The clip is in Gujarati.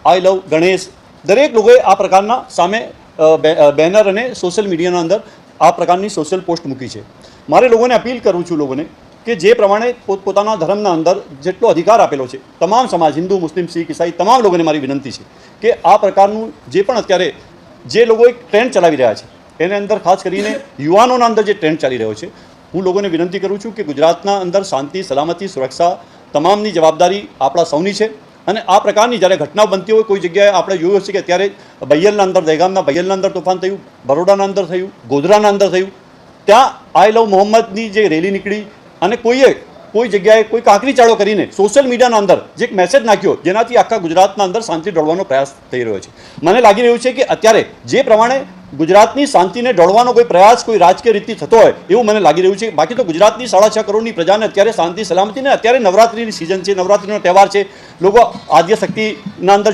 આઈ લવ ગણેશ દરેક લોકોએ આ પ્રકારના સામે બેનર અને સોશિયલ મીડિયાના અંદર આ પ્રકારની સોશિયલ પોસ્ટ મૂકી છે. મારે લોકોને અપીલ કરું છું લોકોને કે જે પ્રમાણે પોતપોતાના ધર્મના અંદર જેટલો અધિકાર આપેલો છે તમામ સમાજ હિન્દુ મુસ્લિમ શીખ ઈસાઈ તમામ લોકોને મારી વિનંતી છે કે આ પ્રકારનું જે પણ અત્યારે જે લોકો એક ટ્રેન્ડ ચલાવી રહ્યા છે એની અંદર ખાસ કરીને યુવાનોના અંદર જે ટ્રેન્ડ ચાલી રહ્યો છે, હું લોકોને વિનંતી કરું છું કે ગુજરાતના અંદર શાંતિ સલામતી સુરક્ષા તમામની જવાબદારી આપણા સૌની છે. અને આ પ્રકારની જ્યારે ઘટનાઓ બનતી હોય કોઈ જગ્યાએ આપણે જોયું હશે કે અત્યારે બૈયલના અંદર દહેગામના બૈયલના અંદર તોફાન થયું, બરોડાના અંદર થયું, ગોધરાના અંદર થયું, ત્યાં આઈ લવ મોહમ્મદની જે રેલી નીકળી અને કોઈ જગ્યાએ કોઈ કાંકરી ચાળો કરીને સોશિયલ મીડિયાના અંદર જે એક મેસેજ નાખ્યો જેનાથી આખા ગુજરાતના અંદર શાંતિ ઢોળવાનો પ્રયાસ થઈ રહ્યો છે. મને લાગી રહ્યું છે કે અત્યારે જે પ્રમાણે ગુજરાતની શાંતિને ઢોળવાનો કોઈ પ્રયાસ કોઈ રાજકીય રીતથી થતો હોય એવું મને લાગી રહ્યું છે. બાકી તો ગુજરાતની 6.5 કરોડની પ્રજાને અત્યારે શાંતિ સલામતીને અત્યારે નવરાત્રિની સિઝન છે, નવરાત્રિનો તહેવાર છે, લોકો આદ્યશક્તિના અંદર